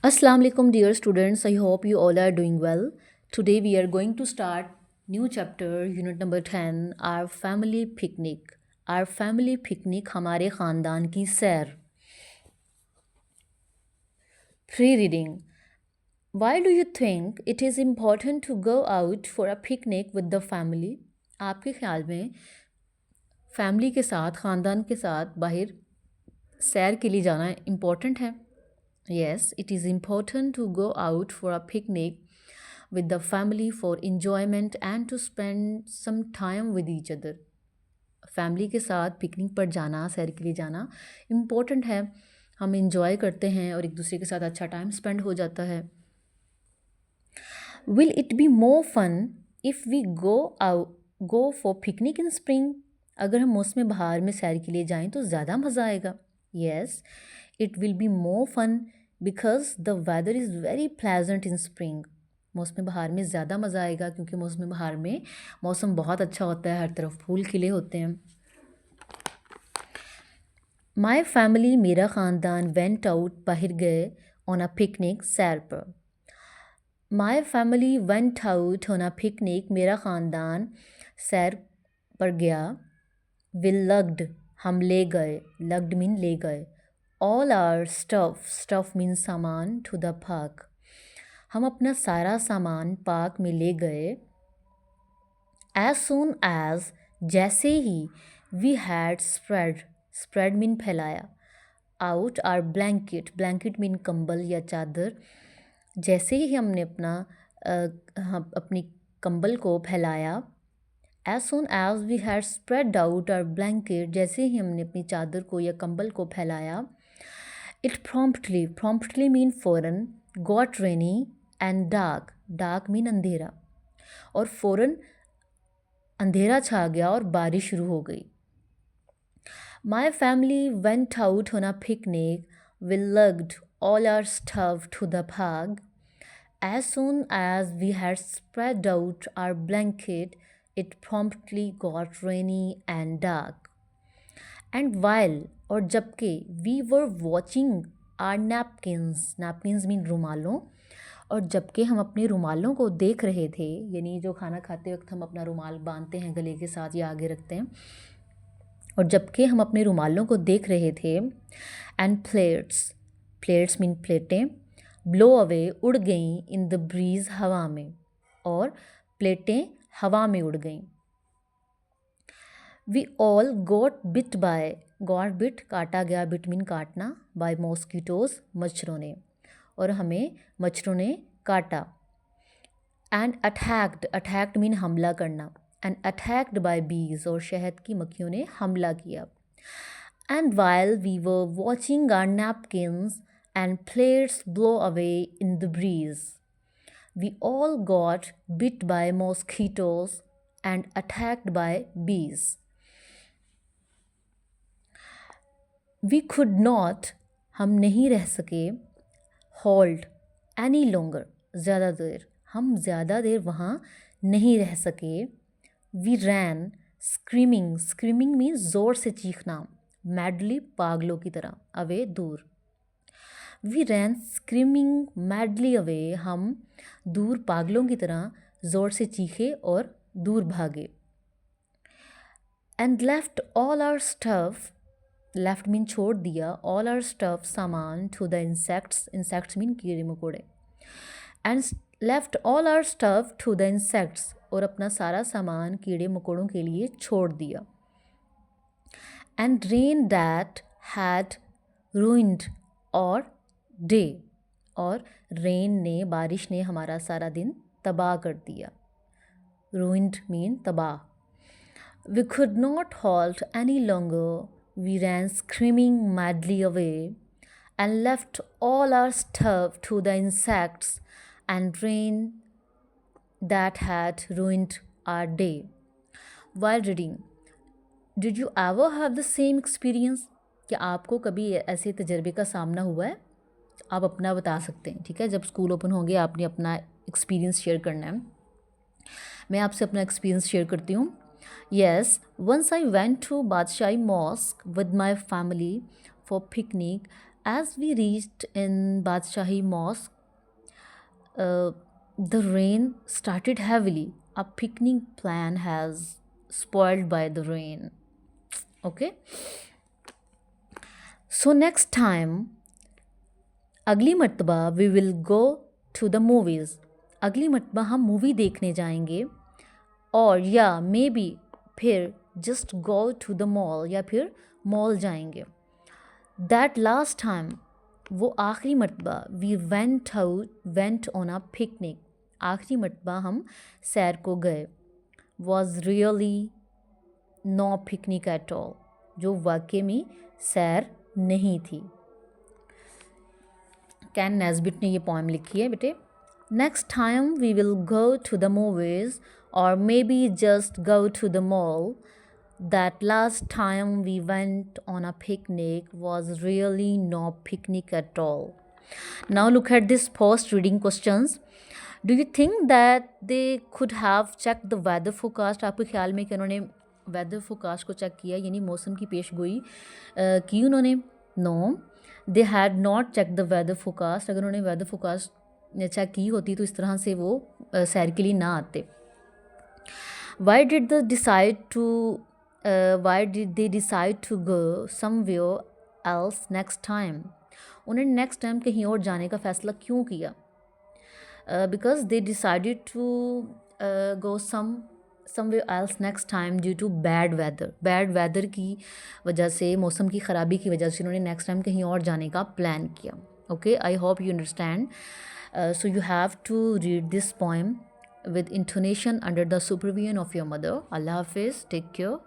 Assalamu alaikum dear students. I hope you all are doing well. Today we are going to start new chapter unit number 10 our family picnic. Our family picnic हमारे ख़ानदान की सैर. Pre-reading. Why do you think it is important to go out for a picnic with the family? आपके ख्याल में family के साथ ख़ानदान के साथ बाहर सैर के लिए जाना इम्पोर्टेंट है? Yes, it is important to go out for a picnic with the family for enjoyment and to spend some time with each other. Family के साथ पिकनिक पर जाना, सैर के लिए जाना इम्पोर्टेंट है. हम इंजॉय करते हैं और एक दूसरे के साथ अच्छा टाइम स्पेंड हो जाता है. Will it be more fun if we go for picnic in spring? अगर हम मौसम बहार में सैर के लिए जाएं तो ज़्यादा मज़ा आएगा. Yes, it will be more fun because the weather is very pleasant in spring. मौसम बहार में ज़्यादा मज़ा आएगा क्योंकि मौसम बहार में मौसम बहुत अच्छा होता है, हर तरफ फूल खिले होते हैं. माई फैमिली मेरा ख़ानदान वेंट आउट बाहर गए ऑन अ पिकनिक सैर पर. माई family went out on a picnic मेरा ख़ानदान सैर पर गया. वी लग्ड हम ले गए, लग्ड मीन ले गए. ऑल आर स्टफ़ मीन सामान टू द पार्क. हम अपना सारा सामान पार्क में ले गए. एज सून एज जैसे ही वी हैड स्प्रेड मीन फैलाया. आउट आर ब्लैंकेट मीन कंबल या चादर. जैसे ही हमने हम अपनी कंबल को फैलाया. As soon as we had spread out our blanket जैसे ही हमने अपनी चादर को या कंबल को फैलाया. इट promptly मीन फ़ौरन. Got rainy and dark mean अंधेरा. और फ़ौरन अंधेरा छा गया और बारिश शुरू हो गई. My family went out on a picnic. We lugged all our stuff to the park. As soon as we had spread out our blanket it promptly got rainy and dark. And while और जबकि we were watching our napkins mean रुमालों. और जबकि हम अपने रुमालों को देख रहे थे, यानी जो खाना खाते वक्त हम अपना रुमाल बांधते हैं गले के साथ या आगे रखते हैं. और जबकि हम अपने रुमालों को देख रहे थे. एंड प्लेट्स मीन प्लेटें. ब्लो अवे उड़ गईं इन द ब्रीज हवा में. और प्लेटें हवा में उड़ गईं. वी ऑल गॉट बिट काटा गया, बिट मीन काटना. बाय मॉस्किटोज मच्छरों ने. और हमें मच्छरों ने काटा. एंड अटैक्ड मीन हमला करना. एंड अटैक्ड बाय बीज और शहद की मक्खियों ने हमला किया. And while we were watching our napkins and plates blow away in the breeze we all got bit by mosquitoes and attacked by bees. We could not हम नहीं रह सके. होल्ड एनी लॉन्गर ज़्यादा देर, हम ज़्यादा देर वहाँ नहीं रह सके. वी रैन स्क्रीमिंग मीन्स ज़ोर से चीखना. मैडली पागलों की तरह. अवे दूर. We ran screaming madly away हम दूर पागलों की तरह ज़ोर से चीखे और दूर भागे. And left all our stuff. Left mean छोड़ दिया. ऑल आर स्टफ सामान टू द इंसेक्ट्स मीन कीड़े मकोड़े. And left all our stuff to the insects और अपना सारा सामान कीड़े मकोड़ों के लिए छोड़ दिया. And rain that had ruined our day और रेन ने बारिश ने हमारा सारा दिन तबाह कर दिया. रूइंड मीन तबाह. We could not halt any longer. We ran screaming madly away and left all our stuff to the insects and rain that had ruined our day. While reading, did you ever have the same experience? क्या आपको कभी ऐसे तजर्बे का सामना हुआ है? आप अपना बता सकते हैं, ठीक है. जब स्कूल ओपन होंगे आपने अपना एक्सपीरियंस शेयर करना है. मैं आपसे अपना एक्सपीरियंस शेयर करती हूँ. Yes, once I went to Badshai Mosque with my family for picnic As we reached in Badshahi Mosque, the rain started heavily. A picnic plan has spoiled by the rain. Okay, so next time, अगली मर्तबा we will go to the movies, अगली मर्तबा हम movie देखने जाएंगे, और या maybe फिर just go to the mall, या फिर मॉल जाएंगे. दैट लास्ट टाइम, वो आखिरी मर्तबा, we went on a picnic, आखिरी मर्तबा हम सैर को गए, was really no picnic at all, जो वाकई में सैर नहीं थी. कैन नेस्बिट ने ये पोएम लिखी है बेटे. Next time we will go to the movies और maybe just go to the mall. That last time we went on a picnic was really no picnic at all. Now look at this post reading questions. Do you think that they could have checked the weather forecast? आपके ख्याल में कि उन्होंने weather forecast को check किया, यानी मौसम की पेश गोई की उन्होंने? No, they had not check the weather forecast. अगर उन्होंने वेदर फोरकास्ट चेक की होती तो इस तरह से वो सैर के लिए ना आते. Why did they decide to go somewhere else next time? उन्होंने नेक्स्ट टाइम कहीं और जाने का फ़ैसला क्यों किया? Because they decided to go somewhere else next time due to bad weather. Bad weather की वजह से, मौसम की ख़राबी की वजह से उन्होंने नेक्स्ट टाइम कहीं और जाने का प्लान किया. Okay, I hope you understand. So you have to read this poem with intonation under the supervision of your mother. Allah Hafiz. Take care.